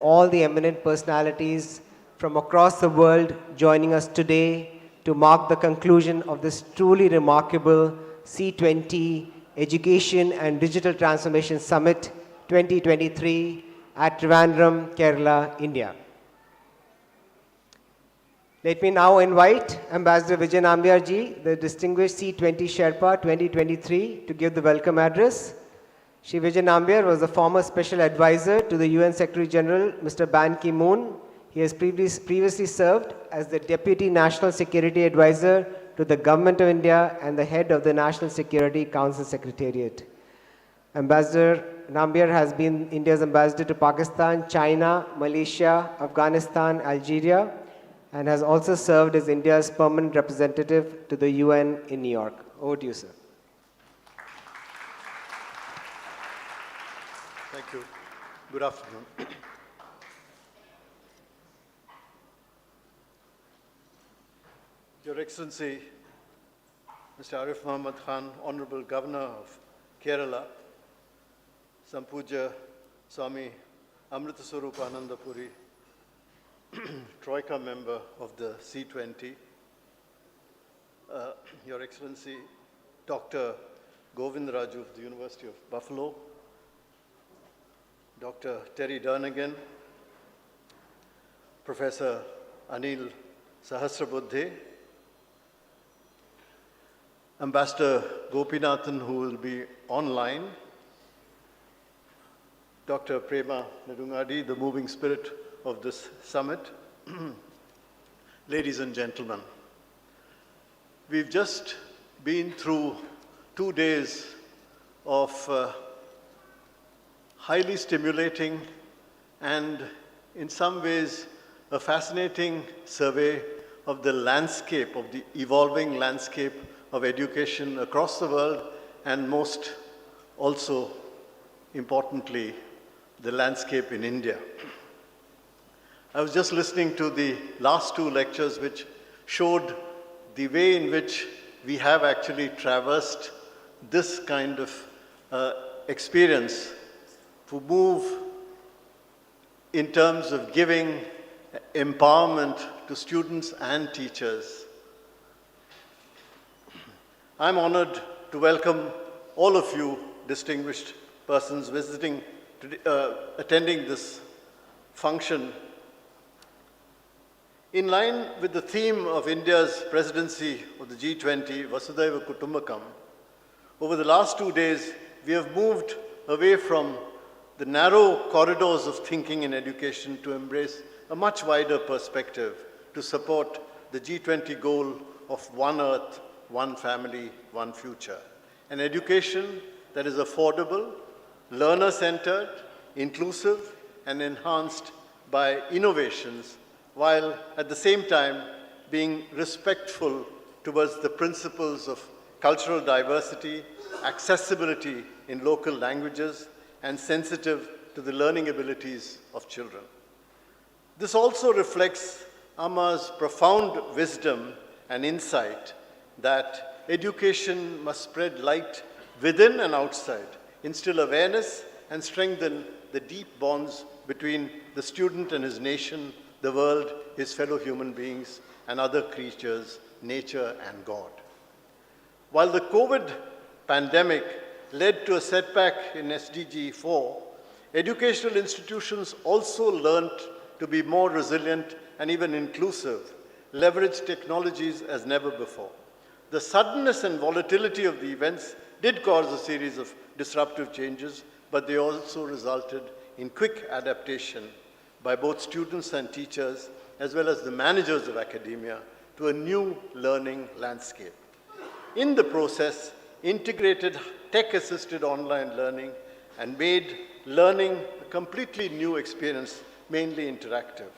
all the eminent personalities from across the world joining us today to mark the conclusion of this truly remarkable C20 Education and Digital Transformation Summit 2023 at Trivandrum, Kerala, India. Let me now invite Ambassador Vijay Nambiar ji, the distinguished C20 Sherpa 2023, to give the welcome address. Shri Vijay Nambiar was the former special advisor to the UN Secretary General, Mr. Ban Ki-moon. He has previously served as the Deputy National Security Advisor to the Government of India and the head of the National Security Council Secretariat. Ambassador Nambiar has been India's ambassador to Pakistan, China, Malaysia, Afghanistan, Algeria, and has also served as India's permanent representative to the UN in New York. Over to you, sir. Thank you. Good afternoon. Your Excellency, Mr. Arif Muhammad Khan, Honorable Governor of Kerala, Sampuja Swami Amrita Anandapuri, Troika member of the C20, Your Excellency, Dr. Govind Raju of the University of Buffalo, Dr. Terry Durnigan, Professor Anil Sahasrabuddhe, Ambassador Gopinathan, who will be online, Dr. Prema Nedungadi, the moving spirit of this summit, ladies and gentlemen, we've just been through 2 days of highly stimulating and in some ways a fascinating survey of the landscape, of the evolving landscape of education across the world, and most also importantly, the landscape in India. I was just listening to the last 2 lectures which showed the way in which we have actually traversed this kind of experience to move in terms of giving empowerment to students and teachers. I'm honored to welcome all of you distinguished persons attending this function. In line with the theme of India's presidency of the G20, Vasudhaiva Kutumbakam, over the last 2 days, we have moved away from the narrow corridors of thinking in education to embrace a much wider perspective to support the G20 goal of one earth, one family, one future. An education that is affordable, learner-centered, inclusive, and enhanced by innovations, while at the same time being respectful towards the principles of cultural diversity, accessibility in local languages, and sensitive to the learning abilities of children. This also reflects Amma's profound wisdom and insight that education must spread light within and outside, instill awareness, and strengthen the deep bonds between the student and his nation, the world, his fellow human beings, and other creatures, nature, and God. While the COVID pandemic led to a setback in SDG 4, educational institutions also learned to be more resilient and even inclusive, leverage technologies as never before. The suddenness and volatility of the events did cause a series of disruptive changes, but they also resulted in quick adaptation by both students and teachers, as well as the managers of academia, to a new learning landscape. In the process, integrated tech-assisted online learning and made learning a completely new experience, mainly interactive.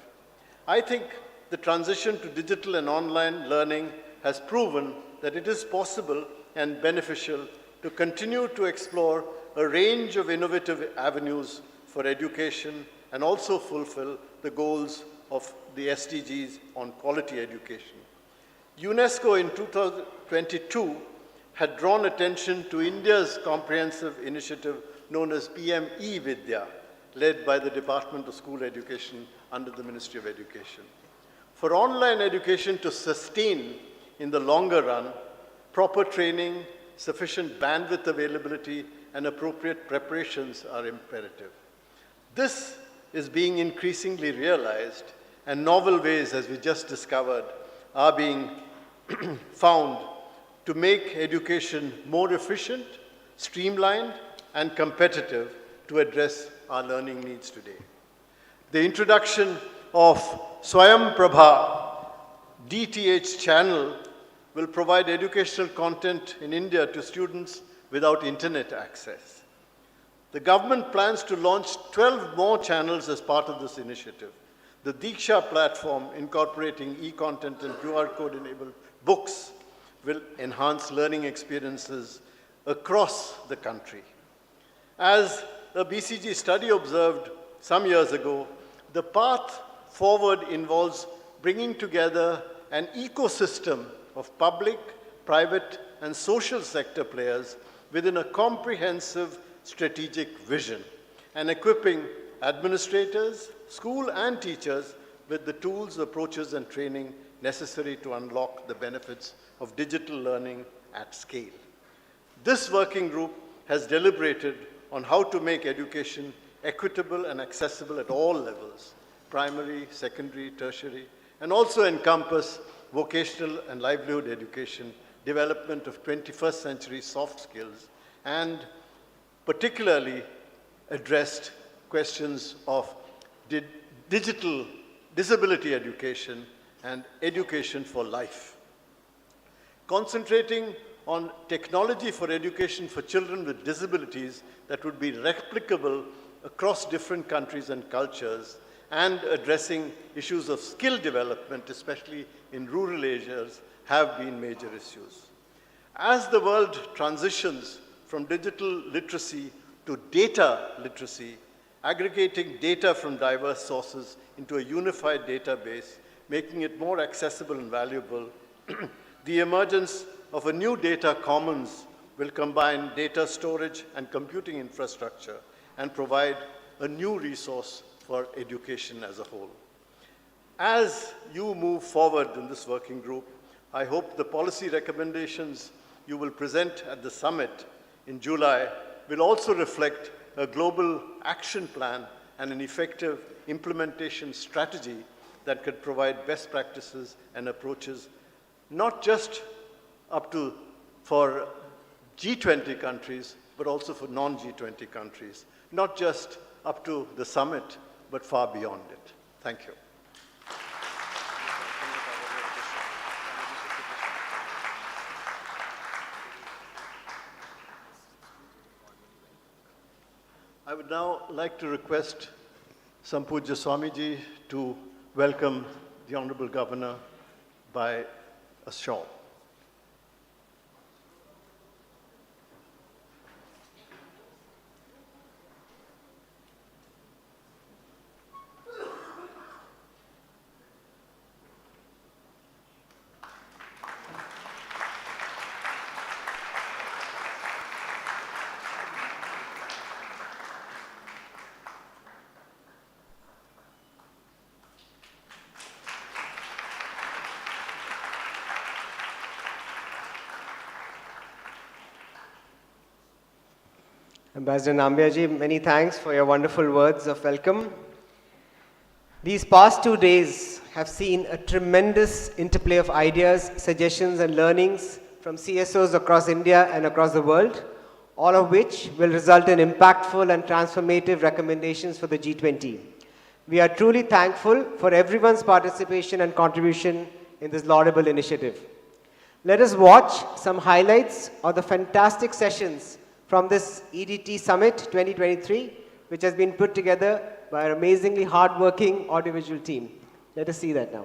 I think the transition to digital and online learning has proven that it is possible and beneficial to continue to explore a range of innovative avenues for education and also fulfill the goals of the SDGs on quality education. UNESCO in 2022 had drawn attention to India's comprehensive initiative known as PM E-Vidya, led by the Department of School Education under the Ministry of Education. For online education to sustain in the longer run, proper training, sufficient bandwidth availability, and appropriate preparations are imperative. This is being increasingly realized, and novel ways, as we just discovered, are being found to make education more efficient, streamlined, and competitive to address our learning needs today. The introduction of Swayam Prabha DTH channel will provide educational content in India to students without internet access. The government plans to launch 12 more channels as part of this initiative. The Diksha platform, incorporating e-content and QR code-enabled books, will enhance learning experiences across the country. As a BCG study observed some years ago, the path forward involves bringing together an ecosystem of public, private, and social sector players within a comprehensive strategic vision and equipping administrators, school and teachers with the tools, approaches, and training necessary to unlock the benefits of digital learning at scale. This working group has deliberated on how to make education equitable and accessible at all levels, primary, secondary, tertiary, and also encompass vocational and livelihood education, development of 21st century soft skills, and particularly addressed questions of digital disability education and education for life. Concentrating on technology for education for children with disabilities that would be replicable across different countries and cultures, and addressing issues of skill development, especially in rural areas, have been major issues. As the world transitions from digital literacy to data literacy, aggregating data from diverse sources into a unified database, making it more accessible and valuable, the emergence of a new data commons will combine data storage and computing infrastructure and provide a new resource for education as a whole. As you move forward in this working group, I hope the policy recommendations you will present at the summit in July will also reflect a global action plan and an effective implementation strategy that could provide best practices and approaches, not just for G20 countries, but also for non-G20 countries, not just up to the summit, but far beyond it. Thank you. I would now like to request Sampujya Swamiji to welcome the Honorable Governor by a shawl. Ambassador Nambiarji, many thanks for your wonderful words of welcome. These past 2 days have seen a tremendous interplay of ideas, suggestions, and learnings from CSOs across India and across the world, all of which will result in impactful and transformative recommendations for the G20. We are truly thankful for everyone's participation and contribution in this laudable initiative. Let us watch some highlights of the fantastic sessions from this EDT Summit 2023, which has been put together by our amazingly hardworking audiovisual team. Let us see that now.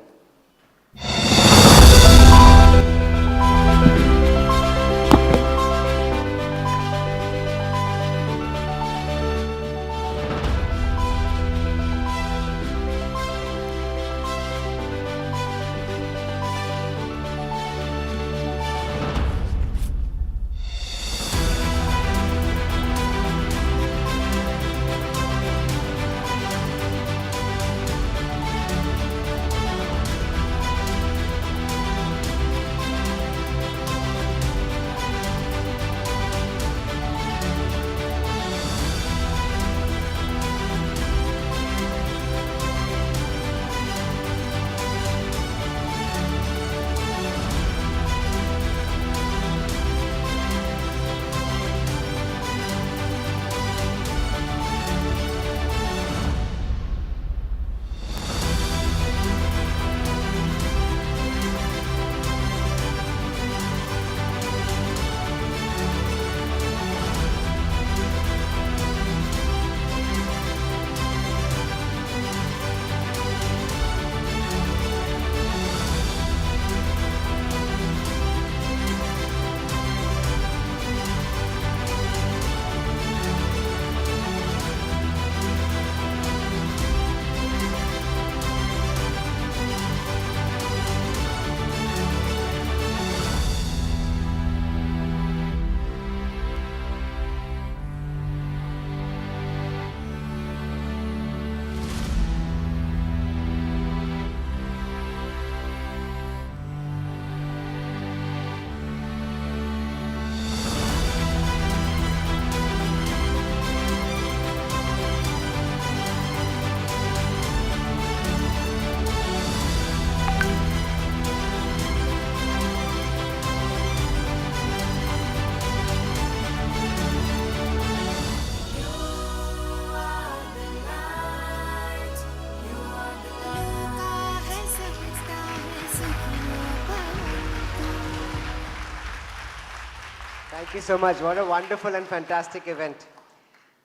Thank you so much. What a wonderful and fantastic event.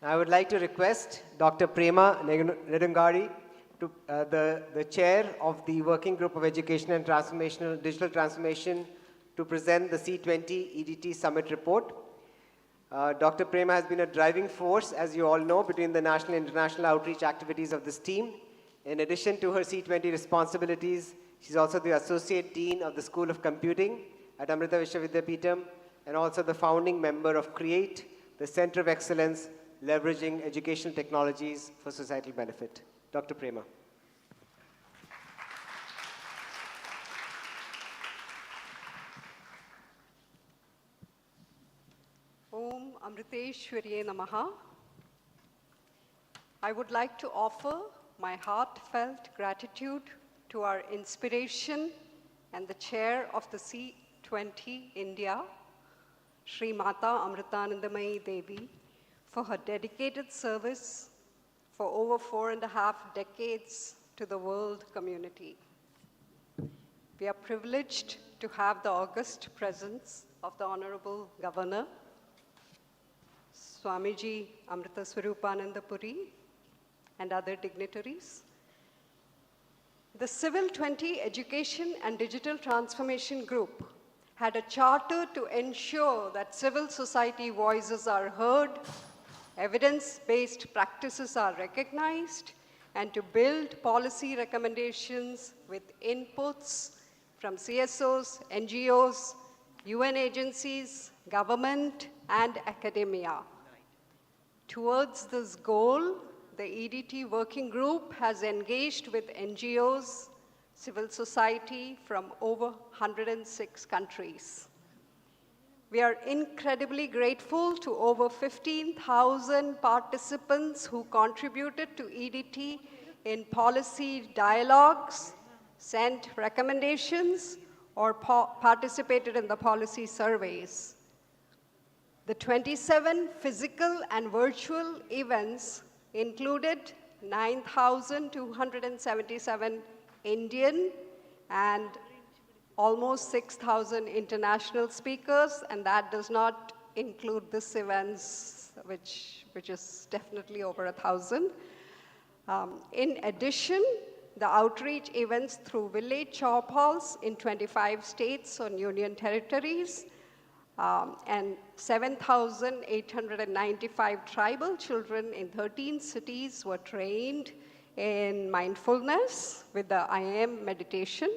I would like to request Dr. Prema Nedungari, the chair of the Working Group of Education and Digital Transformation, to present the C20 EDT Summit Report. Dr. Prema has been a driving force, as you all know, between the national and international outreach activities of this team. In addition to her C20 responsibilities, she's also the Associate Dean of the School of Computing at Amrita Vidyapeetham, and also the founding member of CREATE, the Center of Excellence, leveraging educational technologies for societal benefit. Dr. Prema. Om Amriteshwarye Namaha. I would like to offer my heartfelt gratitude to our inspiration and the chair of the C20 India, Sri Mata Amritanandamayi Devi, for her dedicated service for over 4.5 decades to the world community. We are privileged to have the august presence of the Honorable Governor, Swamiji Amrita Swarupananda Puri, and other dignitaries. The Civil 20 Education and Digital Transformation Group had a charter to ensure that civil society voices are heard, evidence-based practices are recognized, and to build policy recommendations with inputs from CSOs, NGOs, UN agencies, government, and academia. Towards this goal, the EDT Working Group has engaged with NGOs, civil society from over 106 countries. We are incredibly grateful to over 15,000 participants who contributed to EDT in policy dialogues, sent recommendations, or participated in the policy surveys. The 27 physical and virtual events included 9,277 Indian and almost 6,000 international speakers, and that does not include this events, which is definitely over 1,000. In addition, the outreach events through village shop halls in 25 states or union territories, and 7,895 tribal children in 13 cities were trained in mindfulness with the IAM meditation.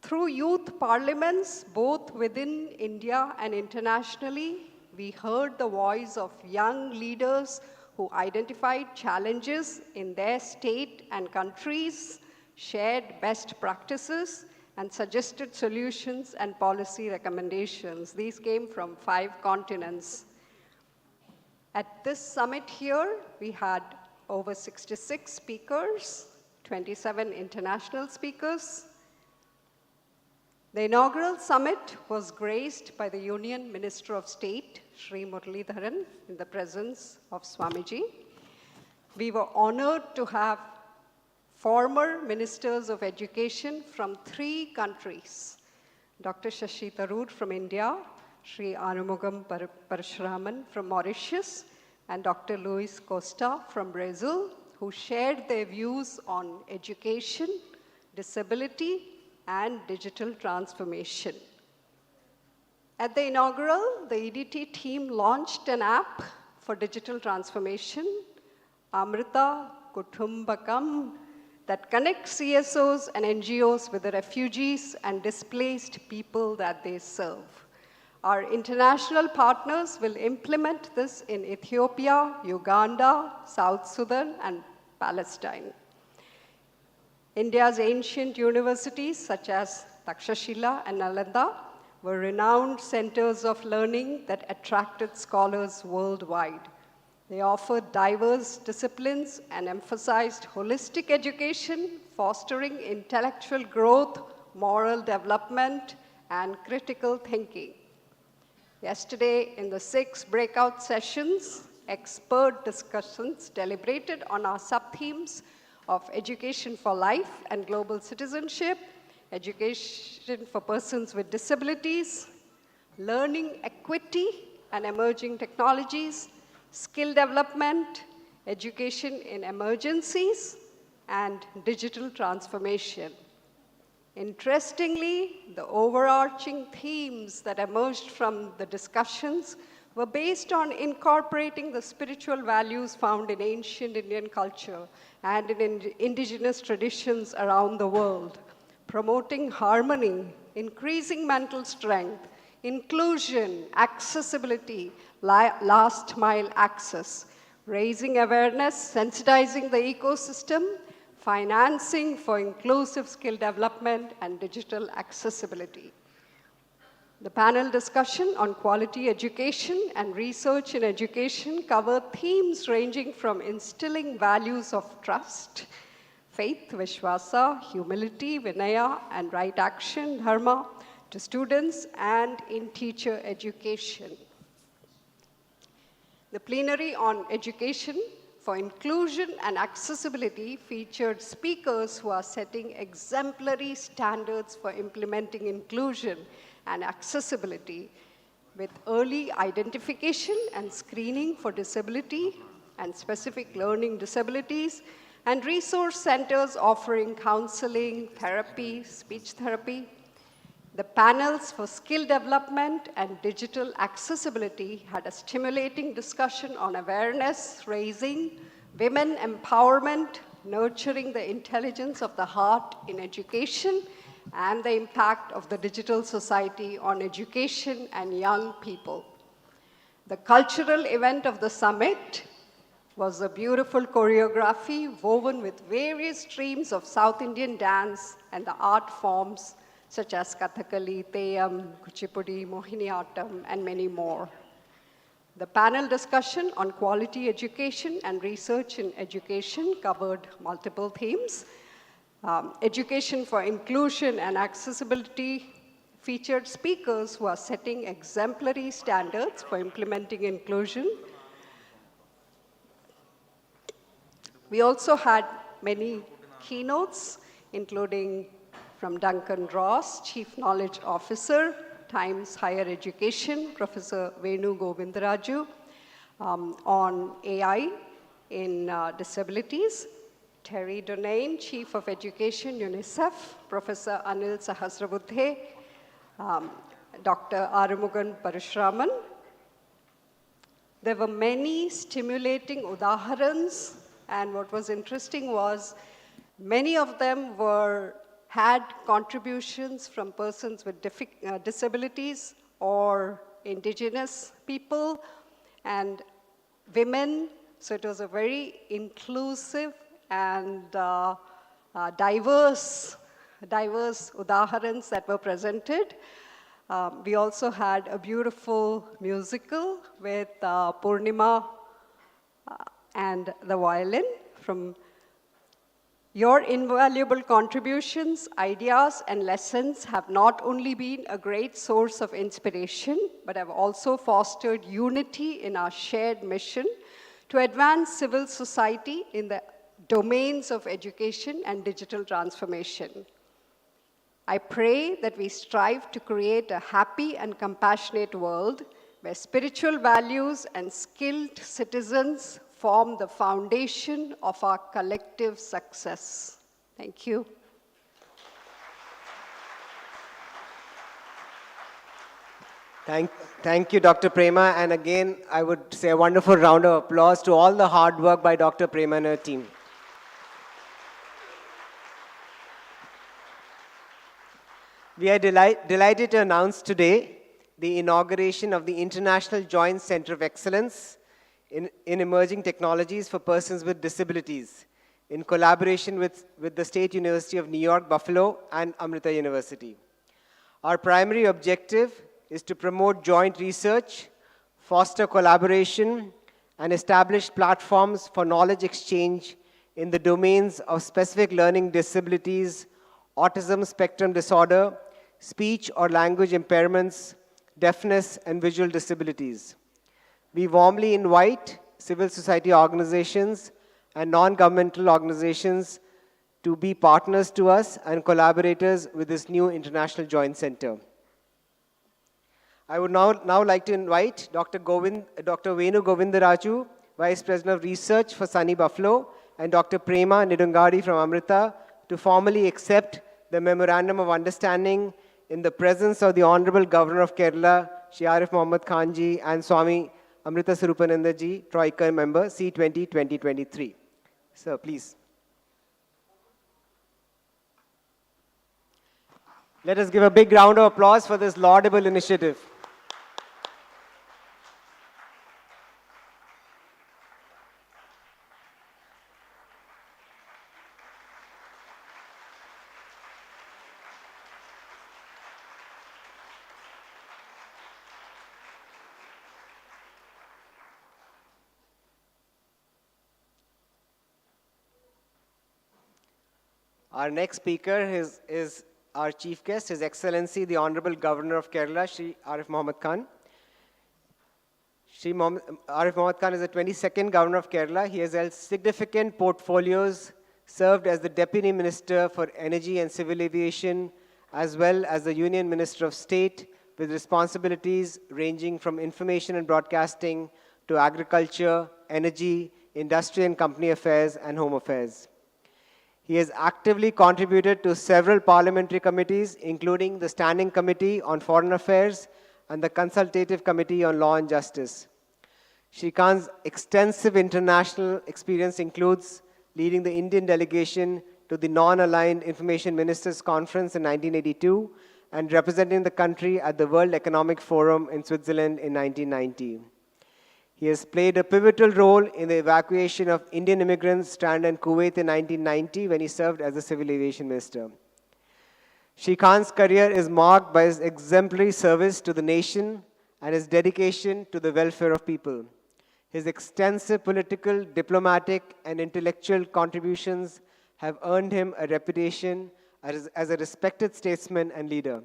Through youth parliaments, both within India and internationally, we heard the voice of young leaders who identified challenges in their state and countries, shared best practices, and suggested solutions and policy recommendations. These came from 5 continents. At this summit here, we had over 66 speakers, 27 international speakers. The inaugural summit was graced by the Union Minister of State, Sri Muralidharan, in the presence of Swamiji. We were honored to have former ministers of education from 3 countries, Dr. Shashi Tharoor from India, Sri Arumugam Parashuraman from Mauritius, and Dr. Luis Costa from Brazil, who shared their views on education, disability, and digital transformation. At the inaugural, the EDT team launched an app for digital transformation, Amrita Kutumbakam, that connects CSOs and NGOs with the refugees and displaced people that they serve. Our international partners will implement this in Ethiopia, Uganda, South Sudan, and Palestine. India's ancient universities, such as Takshashila and Nalanda, were renowned centers of learning that attracted scholars worldwide. They offered diverse disciplines and emphasized holistic education, fostering intellectual growth, moral development, and critical thinking. Yesterday, in the 6 breakout sessions, expert discussions deliberated on our sub-themes of education for life and global citizenship, education for persons with disabilities, learning equity and emerging technologies, skill development, education in emergencies, and digital transformation. Interestingly, the overarching themes that emerged from the discussions were based on incorporating the spiritual values found in ancient Indian culture and in indigenous traditions around the world, promoting harmony, increasing mental strength, inclusion, accessibility, last mile access, raising awareness, sensitizing the ecosystem, financing for inclusive skill development and digital accessibility. The panel discussion on quality education and research in education covered themes ranging from instilling values of trust, faith, Vishwasa, humility, Vinaya, and right action, Dharma, to students and in teacher education. The plenary on education for inclusion and accessibility featured speakers who are setting exemplary standards for implementing inclusion and accessibility with early identification and screening for disability and specific learning disabilities, and resource centers offering counseling, therapy, speech therapy. The panels for skill development and digital accessibility had a stimulating discussion on awareness raising, women empowerment, nurturing the intelligence of the heart in education, and the impact of the digital society on education and young people. The cultural event of the summit was a beautiful choreography woven with various streams of South Indian dance and the art forms such as Kathakali, Theyyam, Kuchipudi, Mohiniyattam, and many more. The panel discussion on quality education and research in education covered multiple themes. Education for inclusion and accessibility featured speakers who are setting exemplary standards for implementing inclusion. We also had many keynotes, including from Duncan Ross, Chief Knowledge Officer, Times Higher Education, Professor Venu Govindaraju, on AI in disabilities, Terry Donain, Chief of Education, UNICEF, Professor Anil Sahasrabuddhe, Dr. Arumugan Parashraman. There were many stimulating udaharans, and what was interesting was many of them had contributions from persons with disabilities or indigenous people and women. So it was a very inclusive and diverse udaharans that were presented. We also had a beautiful musical with Purnima and the violin. From your invaluable contributions, ideas, and lessons have not only been a great source of inspiration, but have also fostered unity in our shared mission to advance civil society in the domains of education and digital transformation. I pray that we strive to create a happy and compassionate world where spiritual values and skilled citizens form the foundation of our collective success. Thank you. Thank you, Dr. Prema. And again, I would say a wonderful round of applause to all the hard work by Dr. Prema and her team. We are delighted to announce today the inauguration of the International Joint Center of Excellence in Emerging Technologies for Persons with Disabilities, in collaboration with the State University of New York, Buffalo, and Amrita University. Our primary objective is to promote joint research, foster collaboration, and establish platforms for knowledge exchange in the domains of specific learning disabilities, autism spectrum disorder, speech or language impairments, deafness, and visual disabilities. We warmly invite civil society organizations and non-governmental organizations to be partners to us and collaborators with this new International Joint Center. I would now like to invite Dr. Venu Govindaraju, Vice President of Research for Sunny Buffalo, and Dr. Prema Nidungadi from Amrita to formally accept the Memorandum of Understanding in the presence of the Honorable Governor of Kerala, Shri Arif Mohammad Khan Ji, and Swami Amrita Sarupananda Ji, Troika member, C20 2023. Sir, please. Let us give a big round of applause for this laudable initiative. Our next speaker is our chief guest, His Excellency, the Honorable Governor of Kerala, Shri Arif Mohammad Khan. Arif Mohammad Khan is the 22nd Governor of Kerala. He has held significant portfolios, served as the Deputy Minister for Energy and Civil Aviation, as well as the Union Minister of State, with responsibilities ranging from information and broadcasting to agriculture, energy, industry and company affairs, and home affairs. He has actively contributed to several parliamentary committees, including the Standing Committee on Foreign Affairs and the Consultative Committee on Law and Justice. Shri Khan's extensive international experience includes leading the Indian delegation to the Non-Aligned Information Ministers Conference in 1982 and representing the country at the World Economic Forum in Switzerland in 1990. He has played a pivotal role in the evacuation of Indian immigrants stranded in Kuwait in 1990 when he served as the Civil Aviation Minister. Shri Khan's career is marked by his exemplary service to the nation and his dedication to the welfare of people. His extensive political, diplomatic, and intellectual contributions have earned him a reputation as a respected statesman and leader.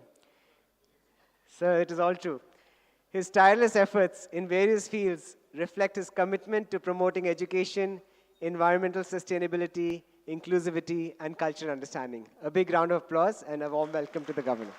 Sir, it is all true. His tireless efforts in various fields reflect his commitment to promoting education, environmental sustainability, inclusivity, and cultural understanding. A big round of applause and a warm welcome to the Governor.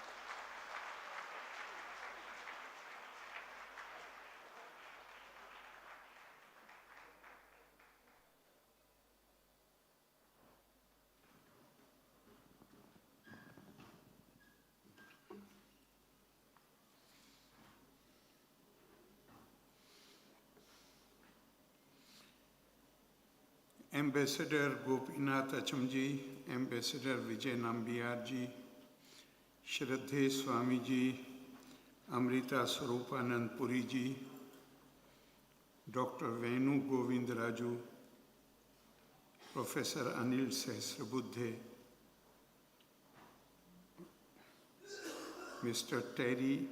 Ambassador Gopinath Achamji, Ambassador Vijay Nambiarji, Shraddhe Swamiji, Amrita Swarupanand Puriji, Dr. Venu Govindaraju, Professor Anil Sahasrabuddhe, Mr. Terry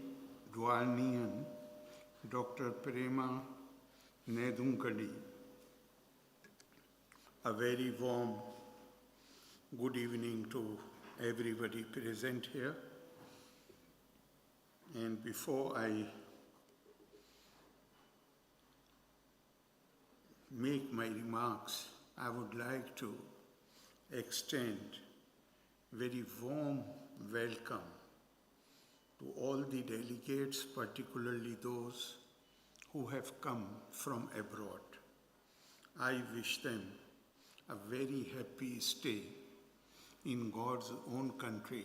Dwalnian, Dr. Prema Nedungadi. A very warm good evening to everybody present here. And before I make my remarks, I would like to extend very warm welcome to all the delegates, particularly those who have come from abroad. I wish them a very happy stay in God's own country,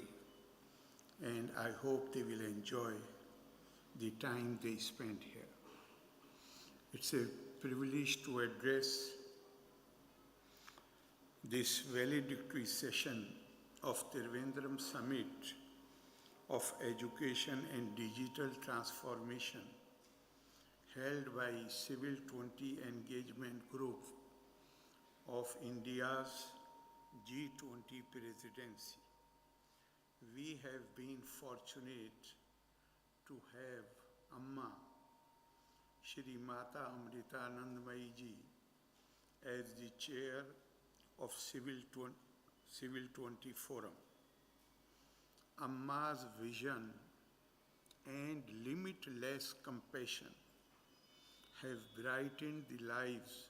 and I hope they will enjoy the time they spend here. It's a privilege to address this valedictory session of Trivandrum Summit of Education and Digital Transformation held by Civil 20 Engagement Group of India's G20 presidency. We have been fortunate to have Amma, Shri Mata Amrita Anandamayi ji, as the chair of Civil 20 Forum. Amma's vision and limitless compassion have brightened the lives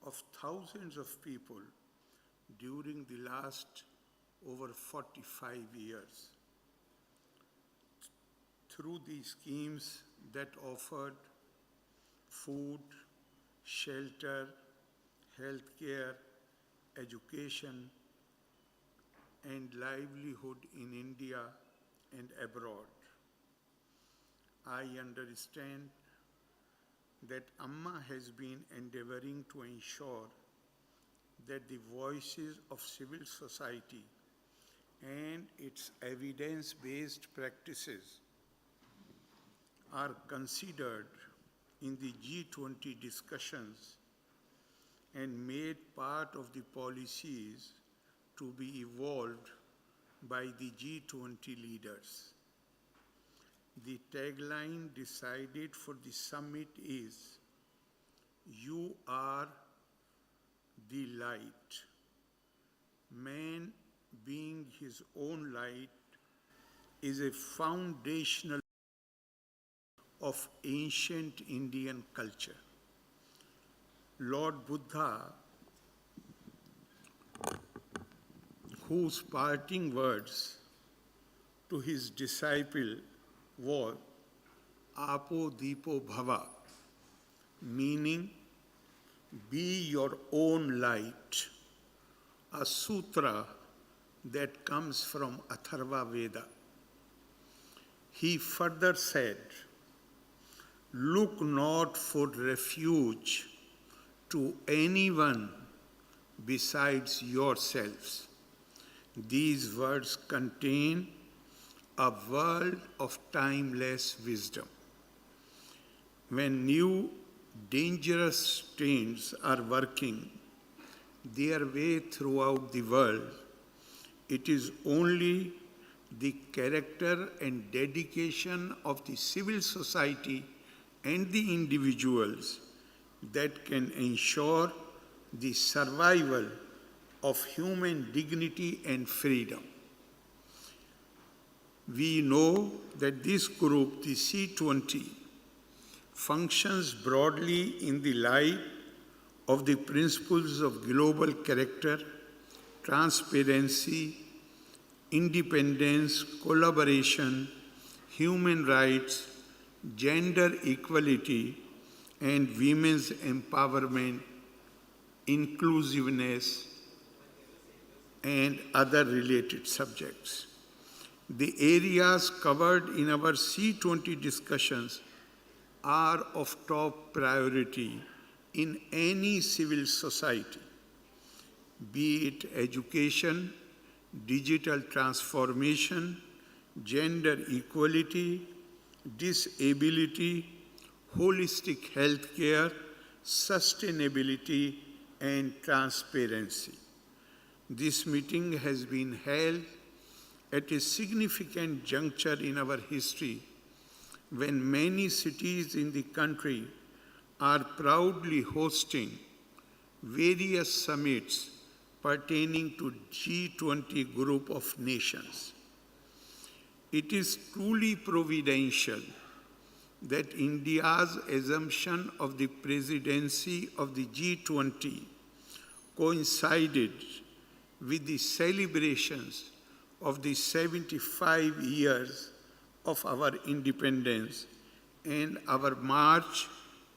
of thousands of people during the last over 45 years. Through these schemes, that offered food, shelter, healthcare, education, and livelihood in India and abroad. I understand that Amma has been endeavoring to ensure that the voices of civil society and its evidence-based practices are considered in the G20 discussions and made part of the policies to be evolved by the G20 leaders. The tagline decided for the summit is, "You are the light." Man being his own light is a foundational of ancient Indian culture. Lord Buddha, whose parting words to his disciple was "Apo Deepo Bhava," meaning be your own light, a sutra that comes from Atharva Veda. He further said, "Look not for refuge to anyone besides yourselves." These words contain a world of timeless wisdom. When new dangerous strains are working their way throughout the world, it is only the character and dedication of the civil society and the individuals that can ensure the survival of human dignity and freedom. We know that this group, the C20, functions broadly in the light of the principles of global character, transparency, independence, collaboration, human rights, gender equality, and women's empowerment, inclusiveness, and other related subjects. The areas covered in our C20 discussions are of top priority in any civil society, be it education, digital transformation, gender equality, disability, holistic health care, sustainability, and transparency. This meeting has been held at a significant juncture in our history when many cities in the country are proudly hosting various summits pertaining to G20 group of nations. It is truly providential that India's assumption of the presidency of the G20 coincided with the celebrations of the 75 years of our independence and our march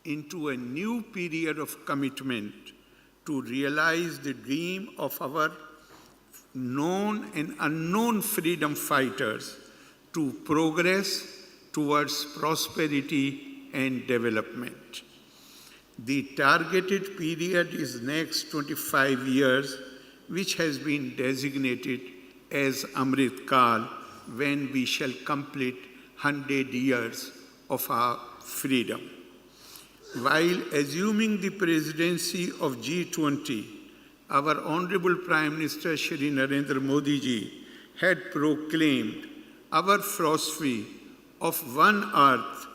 into a new period of commitment to realize the dream of our known and unknown freedom fighters to progress towards prosperity and development. The targeted period is next 25 years, which has been designated as Amrit Kal, when we shall complete 100 years of our freedom. While assuming the presidency of G20, our Honorable Prime Minister Shri Narendra Modi ji had proclaimed our philosophy of one earth,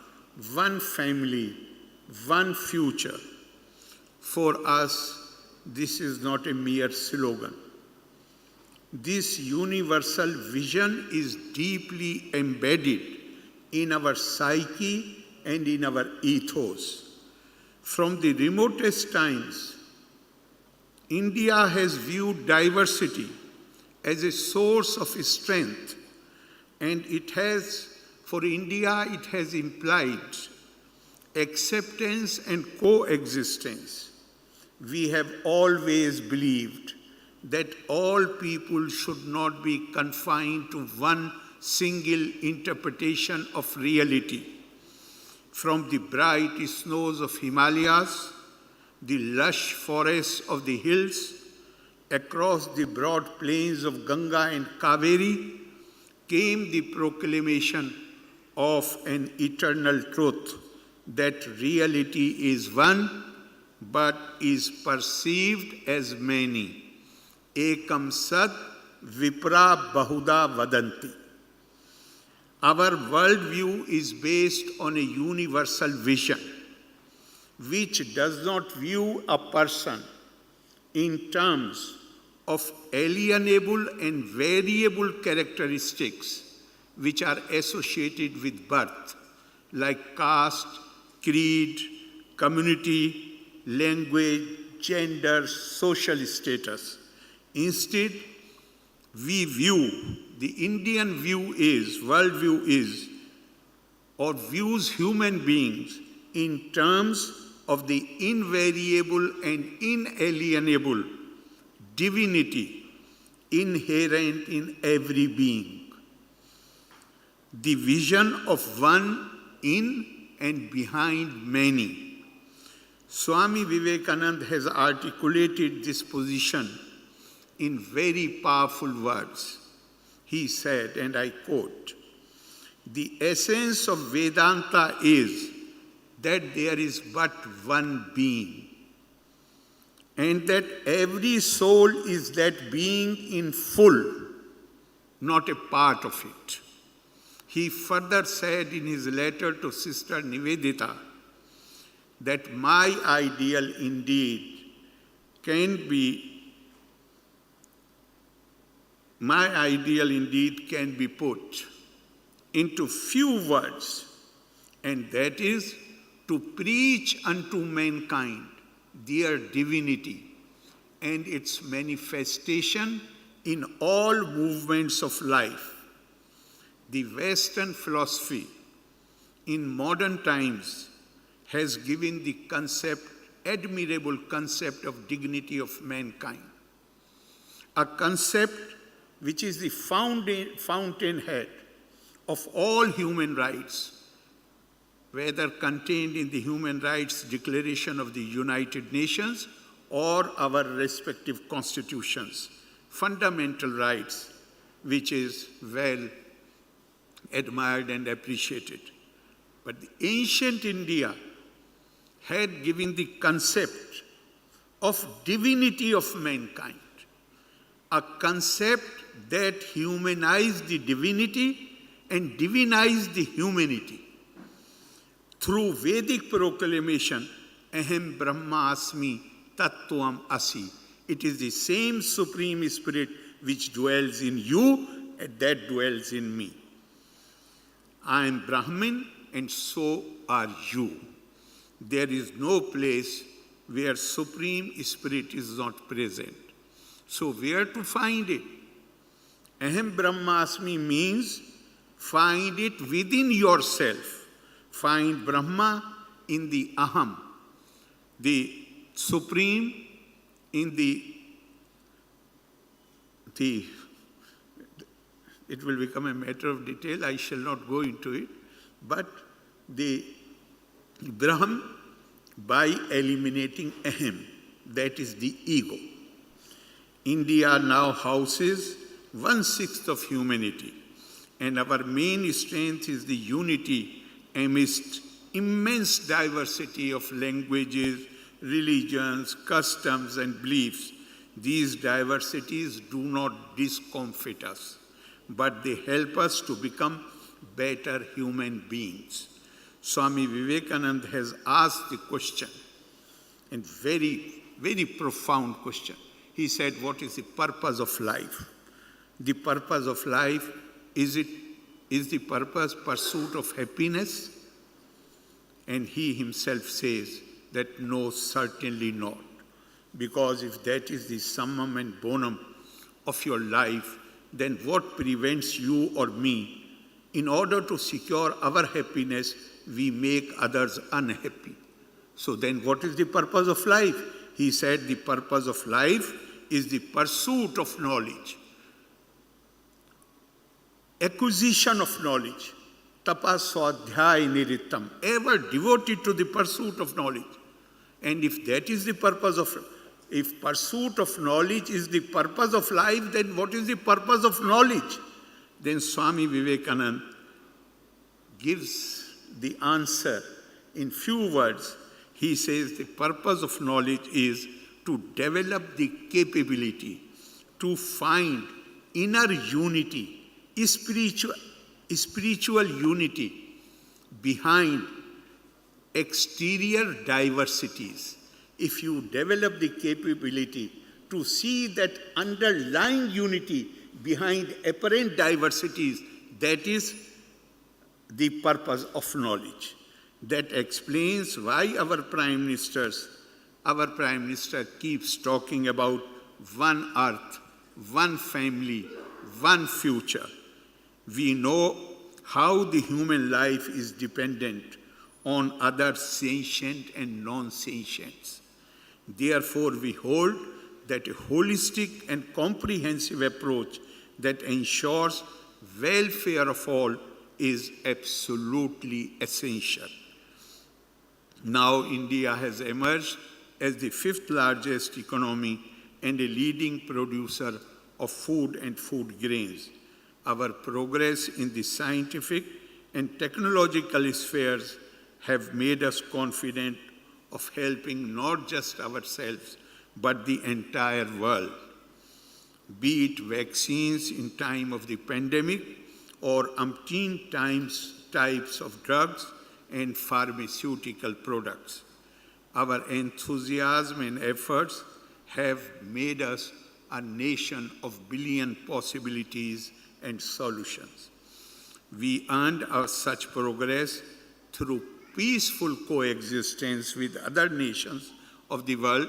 one family, one future. For us, this is not a mere slogan. This universal vision is deeply embedded in our psyche and in our ethos. From the remotest times, India has viewed diversity as a source of strength, and it has For India, it has implied acceptance and coexistence. We have always believed that all people should not be confined to one single interpretation of reality. From the bright snows of Himalayas, the lush forests of the hills, across the broad plains of Ganga and Kaveri, came the proclamation of an eternal truth that reality is one, but is perceived as many. Ekam sad vipra bahuda vadanti. Our worldview is based on a universal vision, which does not view a person in terms of alienable and variable characteristics which are associated with birth, like caste, creed, community, language, gender, social status. Instead, we view, the Indian view is, worldview is, or views human beings in terms of the invariable and inalienable divinity inherent in every being. The vision of one in and behind many. Swami Vivekananda has articulated this position in very powerful words. He said, and I quote, "The essence of Vedanta is that there is but one being, and that every soul is that being in full, not a part of it." He further said in his letter to Sister Nivedita that my ideal indeed can be put into few words, and that is to preach unto mankind their divinity and its manifestation in all movements of life. The Western philosophy in modern times has given the admirable concept of dignity of mankind, a concept which is the fountainhead of all human rights, whether contained in the Human Rights Declaration of the United Nations or our respective constitutions, fundamental rights, which is well admired and appreciated. But the ancient India had given the concept of divinity of mankind, a concept that humanized the divinity and divinized the humanity. Through Vedic proclamation, Aham Brahmasmi Tattvam Asi. It is the same Supreme Spirit which dwells in you and that dwells in me. I am Brahmin and so are you. There is no place where Supreme Spirit is not present. So where to find it? Aham Brahmasmi means find it within yourself. Find Brahma in the Aham, the Supreme in the it will become a matter of detail, I shall not go into it, but the Brahm by eliminating Aham, that is the ego. India now houses 1/6 of humanity, and our main strength is the unity amidst immense diversity of languages, religions, customs, and beliefs. These diversities do not discomfit us, but they help us to become better human beings. Swami Vivekananda has asked the question, and very, very profound question. He said, what is the purpose of life? The purpose of life, is the purpose pursuit of happiness? And he himself says that no, certainly not. Because if that is the summum and bonum of your life, then what prevents you or me In order to secure our happiness, we make others unhappy. So then what is the purpose of life? He said the purpose of life is the pursuit of knowledge, acquisition of knowledge, tapaswadhyay niritam, ever devoted to the pursuit of knowledge. And if that is the purpose of, if pursuit of knowledge is the purpose of life, then what is the purpose of knowledge? Then Swami Vivekananda gives the answer in few words. He says the purpose of knowledge is to develop the capability to find inner unity, spiritual unity behind exterior diversities. If you develop the capability to see that underlying unity behind apparent diversities, that is the purpose of knowledge. That explains why our Prime Minister keeps talking about one earth, one family, one future. We know how the human life is dependent on other sentient and non-sentients. Therefore, we hold that a holistic and comprehensive approach that ensures welfare of all is absolutely essential. Now, India has emerged as the 5th largest economy and a leading producer of food and food grains. Our progress in the scientific and technological spheres have made us confident of helping not just ourselves, but the entire world. Be it vaccines in time of the pandemic or umpteen types of drugs and pharmaceutical products. Our enthusiasm and efforts have made us a nation of billion possibilities and solutions. We earned our such progress through peaceful coexistence with other nations of the world,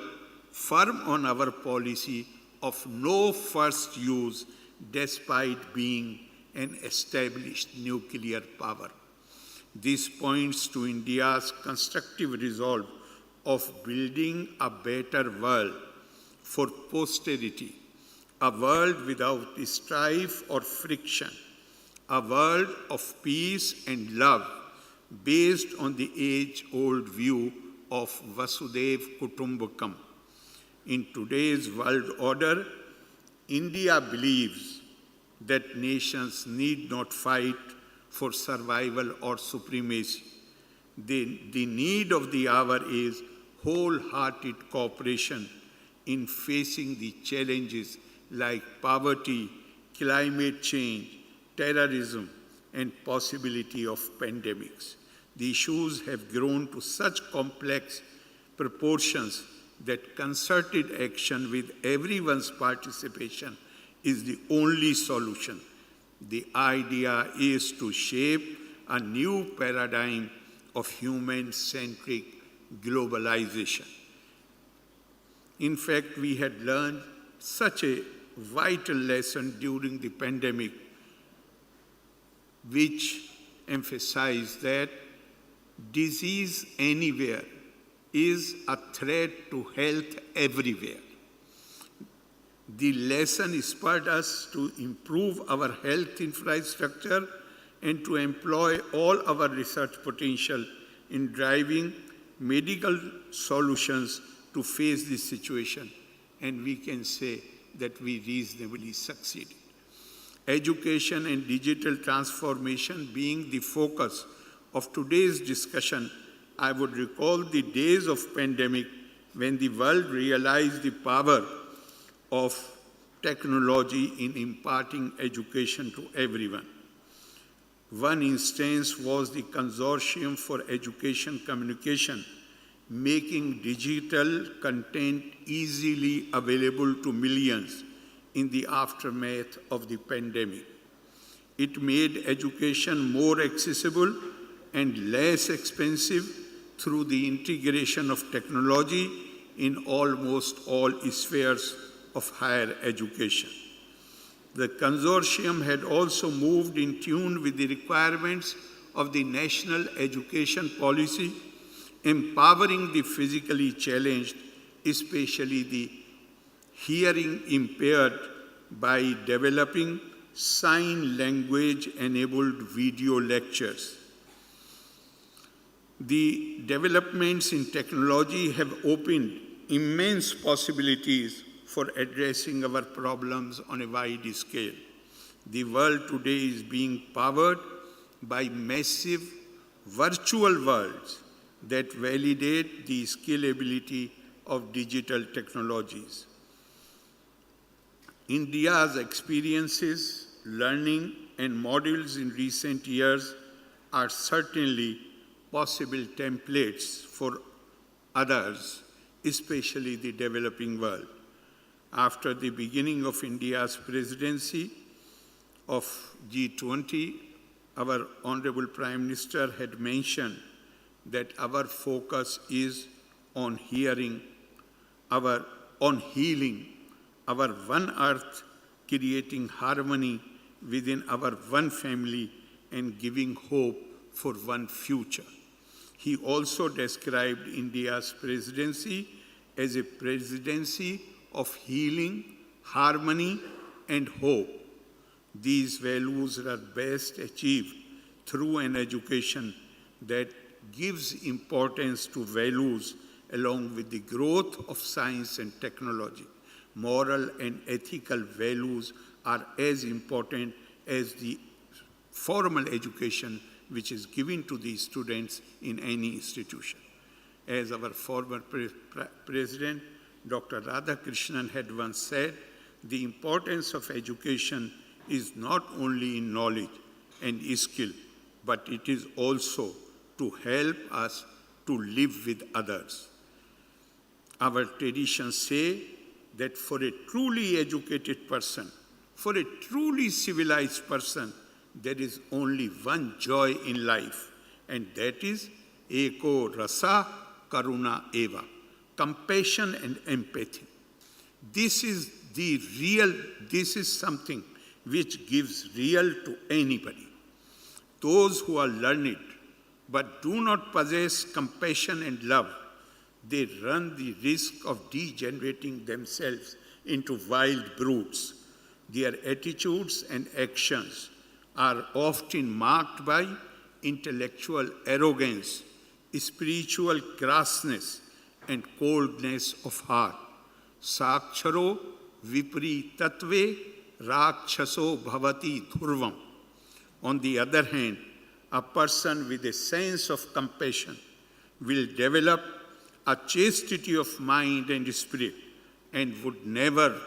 firm on our policy of no first use despite being an established nuclear power. This points to India's constructive resolve of building a better world for posterity, a world without strife or friction, a world of peace and love based on the age-old view of Vasudhaiva Kutumbakam. In today's world order, India believes that nations need not fight for survival or supremacy. The need of the hour is wholehearted cooperation in facing the challenges like poverty, climate change, terrorism, and possibility of pandemics. The issues have grown to such complex proportions that concerted action with everyone's participation is the only solution. The idea is to shape a new paradigm of human-centric globalization. In fact, we had learned such a vital lesson during the pandemic, which emphasized that disease anywhere is a threat to health everywhere. The lesson spurred us to improve our health infrastructure and to employ all our research potential in driving medical solutions to face this situation. And we can say that we reasonably succeeded. Education and digital transformation being the focus of today's discussion, I would recall the days of pandemic when the world realized the power of technology in imparting education to everyone. One instance was the Consortium for Education Communication, making digital content easily available to millions in the aftermath of the pandemic. It made education more accessible and less expensive through the integration of technology in almost all spheres of higher education. The consortium had also moved in tune with the requirements of the national education policy, empowering the physically challenged, especially the hearing impaired, by developing sign language-enabled video lectures. The developments in technology have opened immense possibilities for addressing our problems on a wide scale. The world today is being powered by massive virtual worlds that validate the scalability of digital technologies. India's experiences, learning, and models in recent years are certainly possible templates for others, especially the developing world. After the beginning of India's presidency of G20, our Honorable Prime Minister had mentioned that our focus is on healing our one earth, creating harmony within our one family and giving hope for one future. He also described India's presidency as a presidency of healing, harmony, and hope. These values are best achieved through an education that gives importance to values along with the growth of science and technology. Moral and ethical values are as important as the formal education which is given to the students in any institution. As our former President, Dr. Radhakrishnan had once said, the importance of education is not only in knowledge and skill, but it is also to help us to live with others. Our traditions say that for a truly educated person, for a truly civilized person, there is only one joy in life, and that is eko rasa karuna eva, compassion and empathy. This is something which gives real to anybody. Those who are learned but do not possess compassion and love, they run the risk of degenerating themselves into wild brutes. Their attitudes and actions are often marked by intellectual arrogance, spiritual crassness, and coldness of heart. Saksharo vipri tatve rakshaso bhavati dhurvam. On the other hand, a person with a sense of compassion will develop a chastity of mind and spirit and would never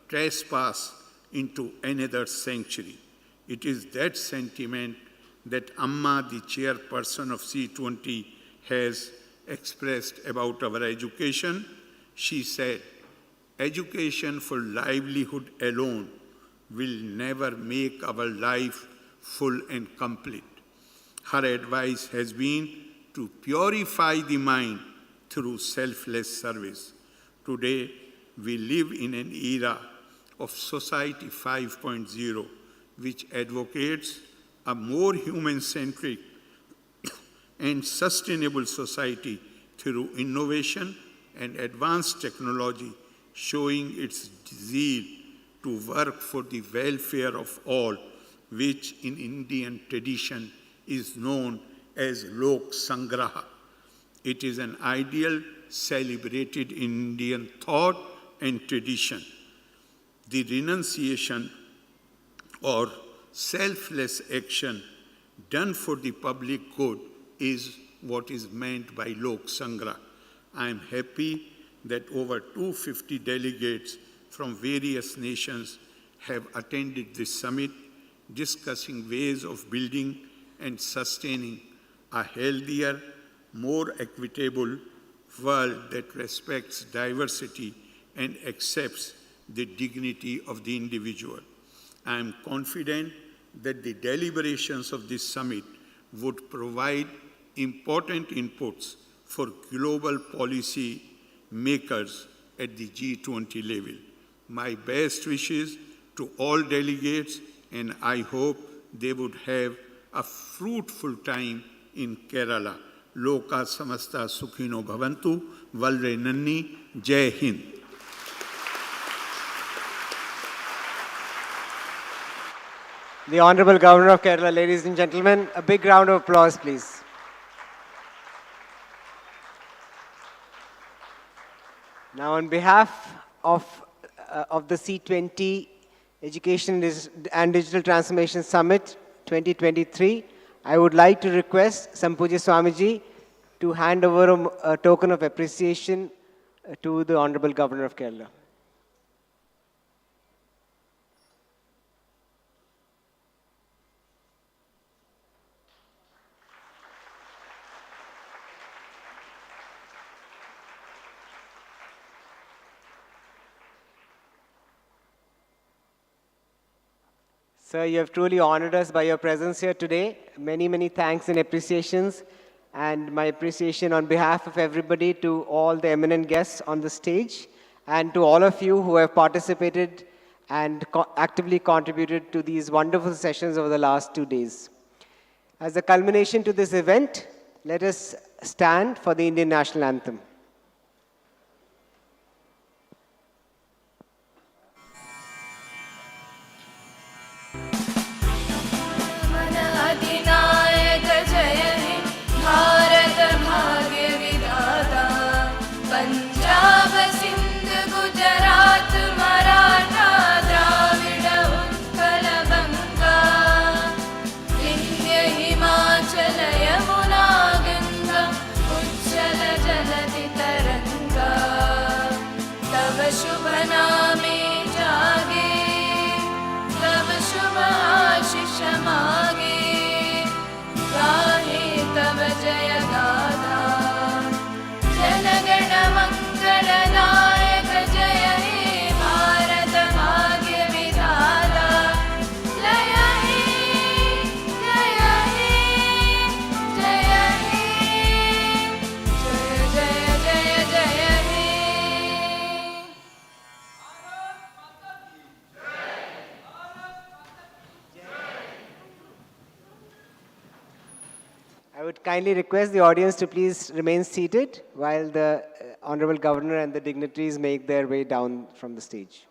trespass into another sanctuary. It is that sentiment that Amma, the chairperson of C20, has expressed about our education. She said, education for livelihood alone will never make our life full and complete. Her advice has been to purify the mind through selfless service. Today, we live in an era of Society 5.0, which advocates a more human-centric and sustainable society through innovation and advanced technology, showing its zeal to work for the welfare of all, which in Indian tradition is known as Lok Sangraha. It is an ideal celebrated in Indian thought and tradition. The renunciation or selfless action done for the public good is what is meant by Lok Sangraha. I am happy that over 250 delegates from various nations have attended this summit, discussing ways of building and sustaining a healthier, more equitable world that respects diversity and accepts the dignity of the individual. I am confident that the deliberations of this summit would provide important inputs for global policy makers at the G20 level. My best wishes to all delegates, and I hope they would have a fruitful time in Kerala. Loka samasta sukhino bhavantu, valre nanni, Jai Hind. The Honorable Governor of Kerala, ladies and gentlemen, a big round of applause, please. Now, on behalf of the C20 Education and Digital Transformation Summit 2023, I would like to request Sampuja Swamiji to hand over a token of appreciation to the Honorable Governor of Kerala. Sir, you have truly honored us by your presence here today. Many, many thanks and appreciations. And my appreciation on behalf of everybody to all the eminent guests on the stage and to all of you who have participated and actively contributed to these wonderful sessions over the last 2 days. As a culmination to this event, let us stand for the Indian National Anthem. I would kindly request the audience to please remain seated while the Honorable Governor and the dignitaries make their way down from the stage.